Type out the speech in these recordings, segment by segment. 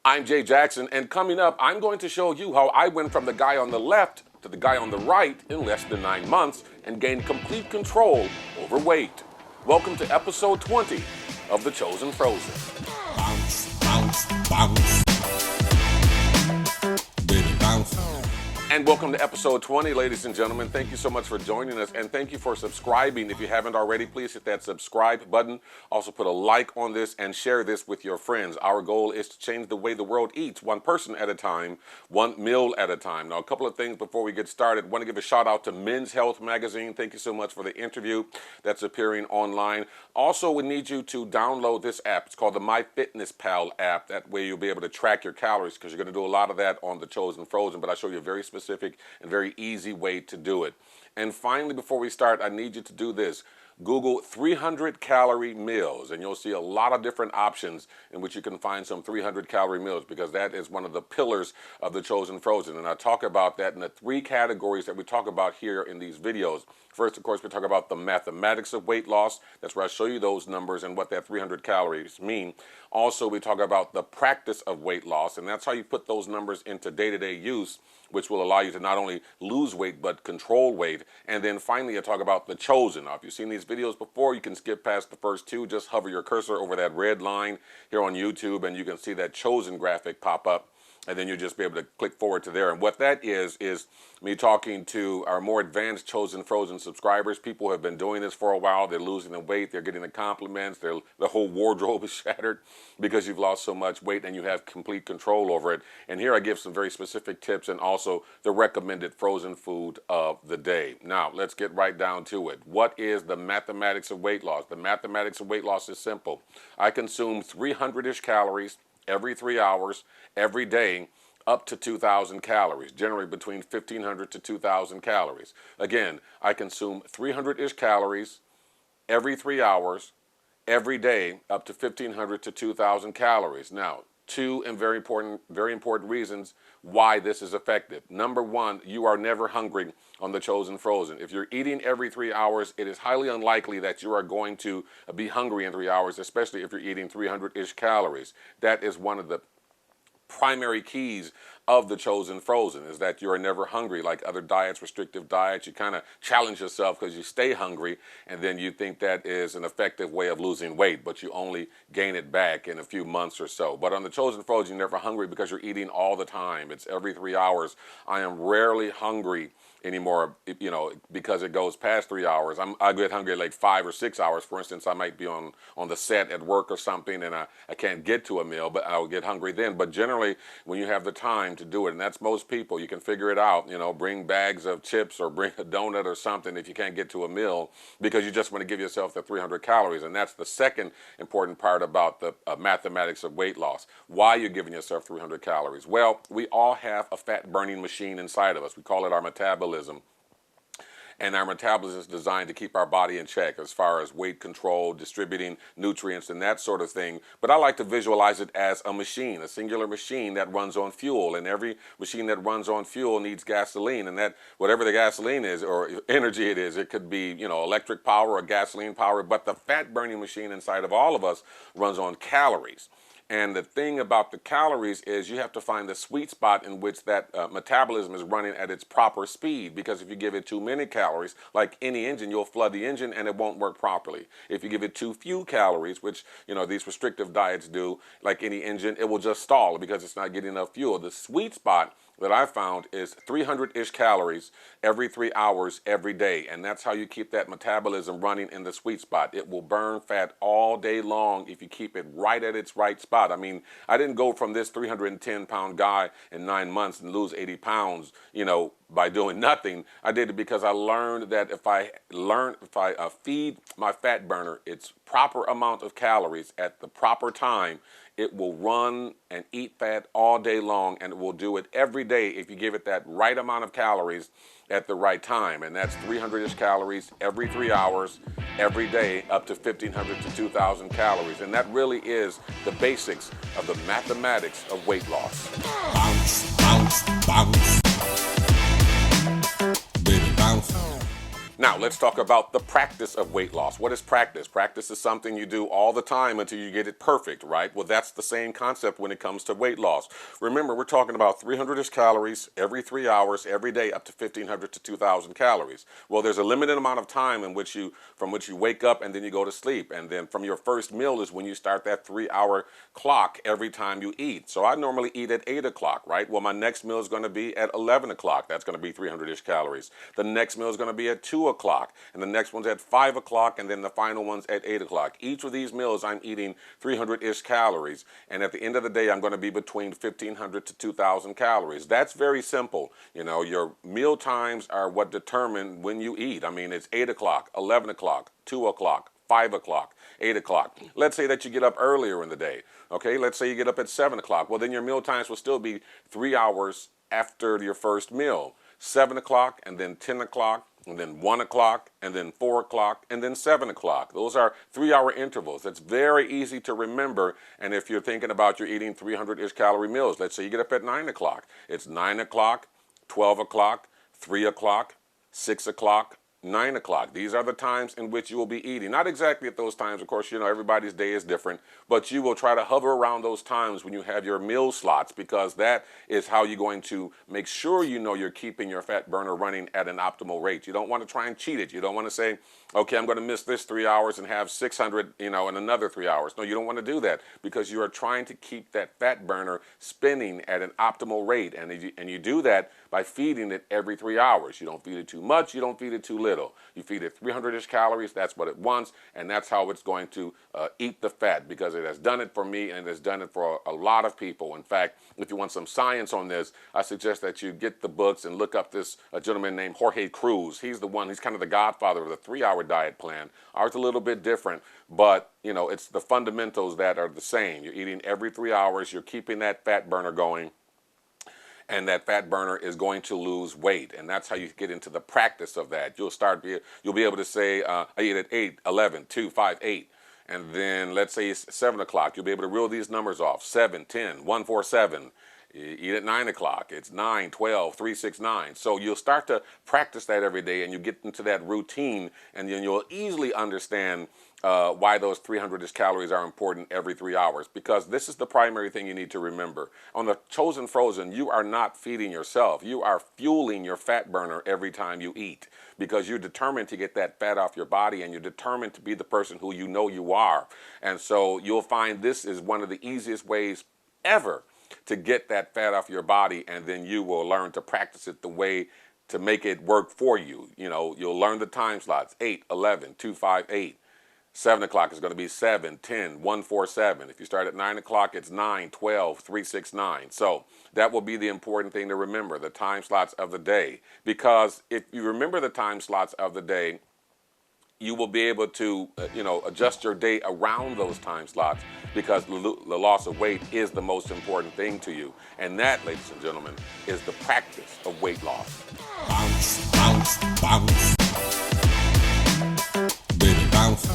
I'm Jay Jackson, and coming up, I'm going to show you how I went from the guy on the left to the guy on the right in less than 9 months and gained complete control over weight. Welcome to episode 20 of the ChoZen FroZen. Bounce, bounce, bounce. Baby, bounce. And welcome to episode 20, ladies and gentlemen. Thank you so much for joining us, and thank you for subscribing. If you haven't already, please hit that subscribe button. Also put a like on this and share this with your friends. Our goal is to change the way the world eats, one person at a time, one meal at a time. Now, a couple of things before we get started. I want to give a shout out to Men's Health Magazine. Thank you so much for the interview that's appearing online. Also, we need you to download this app. It's called the MyFitnessPal app. That way you'll be able to track your calories, because you're going to do a lot of that on the ChoZen FroZen, but I'll show you a very specific and very easy way to do it. And finally, before we start, I need you to do this. Google 300-calorie meals, and you'll see a lot of different options in which you can find some 300-calorie meals, because that is one of the pillars of the ChoZen FroZen. And I talk about that in the three categories that we talk about here in these videos. First, of course, we talk about the mathematics of weight loss. That's where I show you those numbers and what that 300 calories mean. Also, we talk about the practice of weight loss, and that's how you put those numbers into day-to-day use, which will allow you to not only lose weight, but control weight. And then finally, I talk about the ChoZen. Now, if you've seen these videos before, you can skip past the first two. Just hover your cursor over that red line here on YouTube, and you can see that ChoZen graphic pop up. And then you'll just be able to click forward to there. And what that is me talking to our more advanced ChoZen FroZen subscribers. People who have been doing this for a while. They're losing the weight. They're getting the compliments. The whole wardrobe is shattered because you've lost so much weight and you have complete control over it. And here I give some very specific tips and also the recommended frozen food of the day. Now, let's get right down to it. What is the mathematics of weight loss? The mathematics of weight loss is simple. I consume 300-ish calories every 3 hours, every day, up to 2,000 calories, generally between 1,500 to 2,000 calories. Again, I consume 300-ish calories every 3 hours, every day, up to 1,500 to 2,000 calories. Now, two and very important reasons why this is effective. Number one, you are never hungry on the ChoZen FroZen. If you're eating every 3 hours, it is highly unlikely that you are going to be hungry in 3 hours, especially if you're eating 300-ish calories. That is one of the primary keys of the ChoZen FroZen, is that you are never hungry like other diets, restrictive diets. You kind of challenge yourself because you stay hungry, and then you think that is an effective way of losing weight, but you only gain it back in a few months or so. But on the ChoZen FroZen, you're never hungry because you're eating all the time. It's every 3 hours. I am rarely hungry anymore, because it goes past 3 hours. I get hungry at like 5 or 6 hours. For instance, I might be on the set at work or something, and I can't get to a meal, but I'll get hungry then. But generally, when you have the time to do it, and that's most people, you can figure it out, bring bags of chips or bring a donut or something if you can't get to a meal, because you just want to give yourself the 300 calories. And that's the second important part about the mathematics of weight loss. Why you're giving yourself 300 calories? Well, we all have a fat burning machine inside of us. We call it our metabolism. And our metabolism is designed to keep our body in check as far as weight control, distributing nutrients, and that sort of thing. But I like to visualize it as a machine, a singular machine that runs on fuel. And every machine that runs on fuel needs gasoline. And that, whatever the gasoline is or energy it is, it could be, electric power or gasoline power. But the fat burning machine inside of all of us runs on calories. And the thing about the calories is you have to find the sweet spot in which that metabolism is running at its proper speed. Because if you give it too many calories, like any engine, you'll flood the engine and it won't work properly. If you give it too few calories, which these restrictive diets do, like any engine, it will just stall because it's not getting enough fuel. The sweet spot that I found is 300-ish calories every 3 hours every day. And that's how you keep that metabolism running in the sweet spot. It will burn fat all day long if you keep it right at its right spot. I mean, I didn't go from this 310-pound guy in 9 months and lose 80 pounds, by doing nothing. I did it because I learned that if I feed my fat burner its proper amount of calories at the proper time, it will run and eat fat all day long, and it will do it every day if you give it that right amount of calories at the right time. And that's 300-ish calories every 3 hours, every day, up to 1,500 to 2,000 calories. And that really is the basics of the mathematics of weight loss. Bounce, bounce, bounce. Baby, bounce. Now, let's talk about the practice of weight loss. What is practice? Practice is something you do all the time until you get it perfect, right? Well, that's the same concept when it comes to weight loss. Remember, we're talking about 300-ish calories every 3 hours, every day, up to 1,500 to 2,000 calories. Well, there's a limited amount of time from which you wake up and then you go to sleep. And then from your first meal is when you start that 3-hour clock every time you eat. So I normally eat at 8 o'clock, right? Well, my next meal is going to be at 11 o'clock. That's going to be 300-ish calories. The next meal is going to be at 2 o'clock, and the next one's at 5 o'clock, and then the final one's at 8 o'clock. Each of these meals, I'm eating 300-ish calories, and at the end of the day, I'm going to be between 1,500 to 2,000 calories. That's very simple. You know, your meal times are what determine when you eat. I mean, it's 8 o'clock, 11 o'clock, 2 o'clock, 5 o'clock, 8 o'clock. Let's say that you get up earlier in the day. Okay, let's say you get up at 7 o'clock. Well, then your meal times will still be 3 hours after your first meal. 7 o'clock, and then 10 o'clock, and then 1 o'clock, and then 4 o'clock, and then 7 o'clock. Those are 3-hour intervals. That's very easy to remember. And if you're thinking about you're eating 300-ish calorie meals, let's say you get up at 9 o'clock. It's 9 o'clock, 12 o'clock, 3 o'clock, 6 o'clock, 9 o'clock. These are the times in which you will be eating. Not exactly at those times, of course, you know, everybody's day is different, but you will try to hover around those times when you have your meal slots, because that is how you're going to make sure you know you're keeping your fat burner running at an optimal rate. You don't want to try and cheat it. You don't want to say, okay, I'm going to miss this 3 hours and have 600, you know, in another 3 hours. No, you don't want to do that, because you are trying to keep that fat burner spinning at an optimal rate, and you do that by feeding it every 3 hours. You don't feed it too much, you don't feed it too little. You feed it 300-ish calories, that's what it wants, and that's how it's going to eat the fat, because it has done it for me and it has done it for a lot of people. In fact, if you want some science on this, I suggest that you get the books and look up this gentleman named Jorge Cruz. He's kind of the godfather of the 3-hour diet plan. Ours is a little bit different, but you know, it's the fundamentals that are the same. You're eating every 3 hours, you're keeping that fat burner going, and that fat burner is going to lose weight. And that's how you get into the practice of that. You'll be able to say, I eat at 8, 11, 2, 5, 8. And then let's say it's 7 o'clock. You'll be able to reel these numbers off. 7, 10, 1, 4, 7. You eat at 9 o'clock. It's 9, 12, 3, 6, 9. So you'll start to practice that every day, and you get into that routine, and then you'll easily understand why those 300-ish calories are important every 3 hours, because this is the primary thing you need to remember. On the ChoZen FroZen, you are not feeding yourself. You are fueling your fat burner every time you eat, because you're determined to get that fat off your body, and you're determined to be the person who you know you are. And so you'll find this is one of the easiest ways ever to get that fat off your body, and then you will learn to practice it the way to make it work for you. You know, you'll learn the time slots: 8, 11, 2, 5, 8. 7 o'clock is going to be 7, 10, 1, 4, 7. If you start at 9 o'clock, it's 9, 12, 3, 6, 9. So that will be the important thing to remember, the time slots of the day. Because if you remember the time slots of the day, you will be able to, adjust your day around those time slots, because the loss of weight is the most important thing to you. And that, ladies and gentlemen, is the practice of weight loss. Bounce, bounce, bounce. Baby, bounce.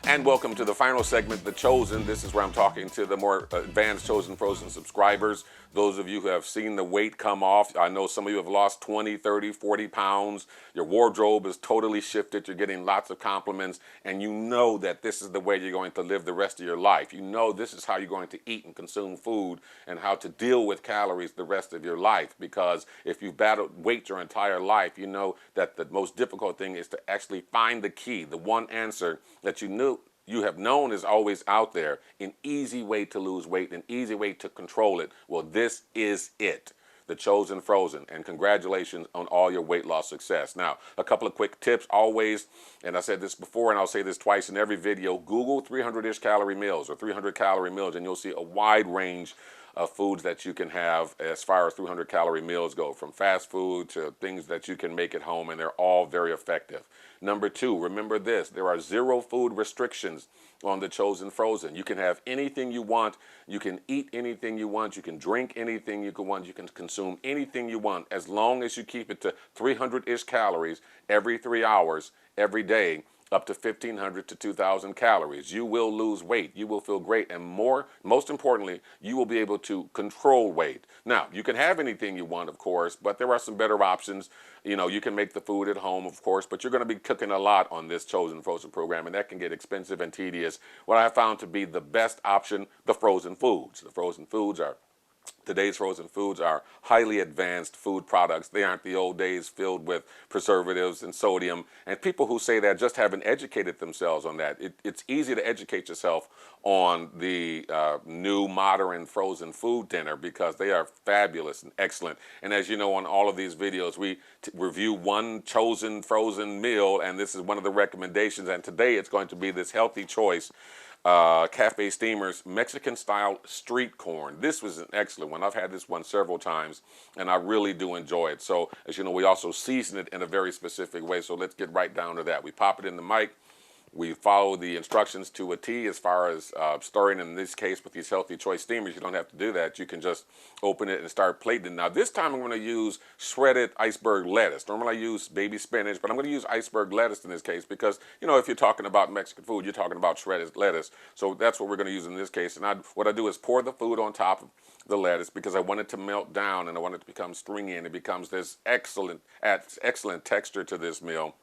And welcome to the final segment, The ChoZen. This is where I'm talking to the more advanced ChoZen FroZen subscribers. Those of you who have seen the weight come off. I know some of you have lost 20, 30, 40 pounds. Your wardrobe is totally shifted. You're getting lots of compliments. And you know that this is the way you're going to live the rest of your life. You know this is how you're going to eat and consume food, and how to deal with calories the rest of your life. Because if you've battled weight your entire life, you know that the most difficult thing is to actually find the key, the one answer that you have known is always out there, an easy way to lose weight, an easy way to control it. Well, this is it, the ChoZen FroZen, and congratulations on all your weight loss success. Now, a couple of quick tips always, and I said this before and I'll say this twice in every video: Google 300-ish calorie meals or 300 calorie meals, and you'll see a wide range of foods that you can have as far as 300 calorie meals go, from fast food to things that you can make at home, and they're all very effective. Number 2, remember this: there are 0 food restrictions on the ChoZen FroZen. You can have anything you want, you can eat anything you want, you can drink anything you want, you can consume anything you want, as long as you keep it to 300-ish calories every 3 hours, every day. up to 1,500 to 2,000 calories. You will lose weight. You will feel great. And most importantly, you will be able to control weight. Now, you can have anything you want, of course, but there are some better options. You know, you can make the food at home, of course, but you're going to be cooking a lot on this ChoZen Frozen program, and that can get expensive and tedious. What I found to be the best option, the frozen foods. The frozen foods are Today's frozen foods are highly advanced food products. They aren't the old days filled with preservatives and sodium. And people who say that just haven't educated themselves on that. It's easy to educate yourself on the new modern frozen food dinner because they are fabulous and excellent. And as you know, on all of these videos, we review one chosen frozen meal, and this is one of the recommendations. And today it's going to be this healthy choice. Cafe Steamer's Mexican-style street corn. This was an excellent one. I've had this one several times, and I really do enjoy it. So, as you know, we also season it in a very specific way. So let's get right down to that. We pop it in the mic. We follow the instructions to a T as far as stirring. In this case, with these Healthy Choice Steamers, you don't have to do that. You can just open it and start plating it. Now, this time I'm going to use shredded iceberg lettuce. Normally I use baby spinach, but I'm going to use iceberg lettuce in this case because, you know, if you're talking about Mexican food, you're talking about shredded lettuce. So that's what we're going to use in this case. And what I do is pour the food on top of the lettuce because I want it to melt down and I want it to become stringy, and it becomes this excellent texture to this meal.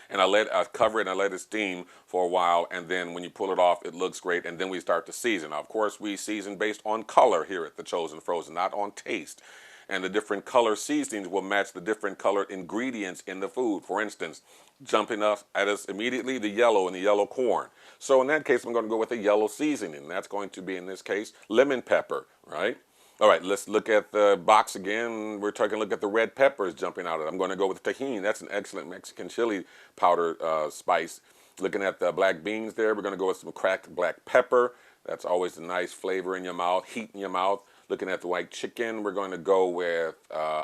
And I cover it and I let it steam for a while, and then when you pull it off, it looks great, and then we start to season. Now, of course, we season based on color here at the ChoZen Frozen, not on taste. And the different color seasonings will match the different colored ingredients in the food. For instance, jumping up at us immediately, the yellow and the yellow corn. So in that case, I'm going to go with a yellow seasoning. That's going to be, in this case, lemon pepper, right? All right, let's look at the box again. We're taking a look at the red peppers jumping out of it. I'm going to go with tahini. That's an excellent Mexican chili powder spice. Looking at the black beans there, we're going to go with some cracked black pepper. That's always a nice flavor in your mouth, heat in your mouth. Looking at the white chicken, we're going to go with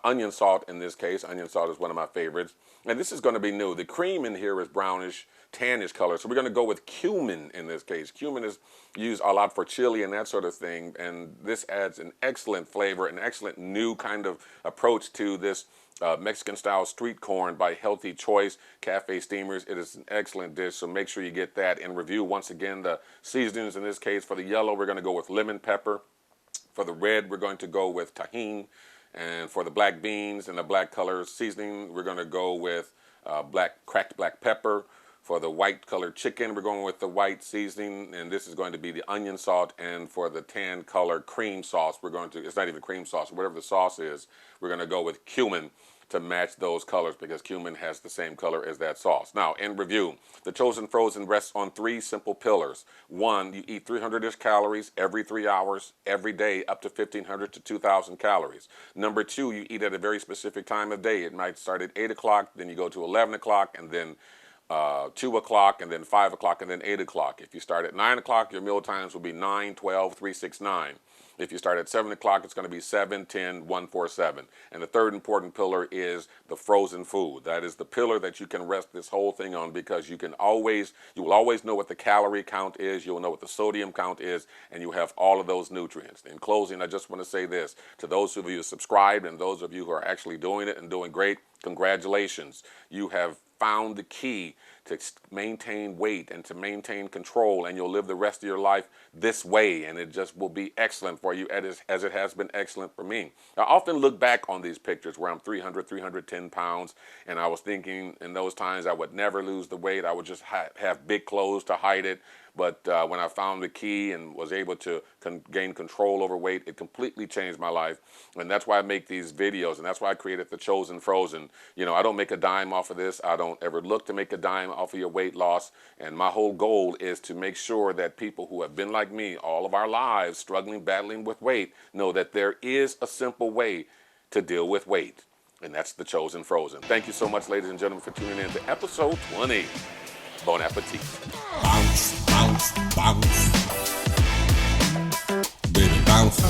onion salt in this case. Onion salt is one of my favorites. And this is going to be new. The cream in here is brownish, tannish color. So we're going to go with cumin in this case. Cumin is used a lot for chili and that sort of thing. And this adds an excellent flavor, an excellent new kind of approach to this Mexican-style street corn by Healthy Choice Cafe Steamers. It is an excellent dish, so make sure you get that in review. Once again, the seasonings in this case, for the yellow, we're going to go with lemon pepper. For the red, we're going to go with tahini. And for the black beans and the black color seasoning, we're going to go with cracked black pepper. For the white colored chicken, we're going with the white seasoning, and this is going to be the onion salt. And for the tan color cream sauce, it's not even cream sauce, whatever the sauce is, we're going to go with cumin to match those colors because cumin has the same color as that sauce. Now, in review, the ChoZen Frozen rests on 3 simple pillars. 1, you eat 300-ish calories every 3 hours, every day, up to 1,500 to 2,000 calories. Number 2, you eat at a very specific time of day. It might start at 8 o'clock, then you go to 11 o'clock, and then 2 o'clock, and then 5 o'clock, and then 8 o'clock. If you start at 9 o'clock, your meal times will be 9, 12, 3, 6, 9. If you start at 7 o'clock, it's going to be 7, 10, 1, 4, 7. And the third important pillar is the frozen food. That is the pillar that you can rest this whole thing on because you will always know what the calorie count is, you'll know what the sodium count is, and you have all of those nutrients. In closing, I just want to say this. To those of you who subscribed and those of you who are actually doing it and doing great, congratulations. You have found the key to maintain weight and to maintain control, and you'll live the rest of your life this way, and it just will be excellent for you as it has been excellent for me. I often look back on these pictures where I'm 310 pounds, and I was thinking in those times I would never lose the weight. I would just have big clothes to hide it. But when I found the key and was able to gain control over weight, it completely changed my life. And that's why I make these videos, and that's why I created the ChoZen Frozen. You know, I don't make a dime off of this. I don't ever look to make a dime off of your weight loss. And my whole goal is to make sure that people who have been like me all of our lives, struggling, battling with weight, know that there is a simple way to deal with weight. And that's the ChoZen Frozen. Thank you so much, ladies and gentlemen, for tuning in to episode 20. Bon appetit. Bounce, bounce, bounce. Baby, bounce.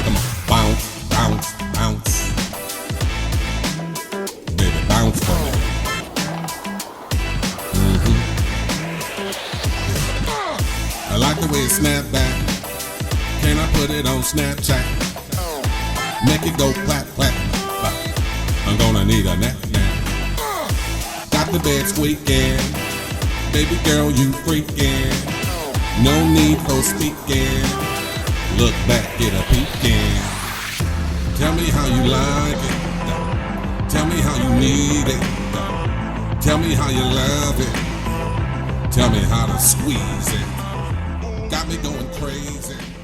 Come on, bounce, bounce, bounce. Baby, bounce for me. I like the way it snap back. Can I put it on Snapchat? Make it go clap, clap, clap. gonna need a nap. Got the bed squeaking, baby girl you freaking. No need for speaking. Look back, get a peeking. Tell me how you like it. Tell me how you need it. Tell me how you love it. Tell me how to squeeze it. Got me going crazy.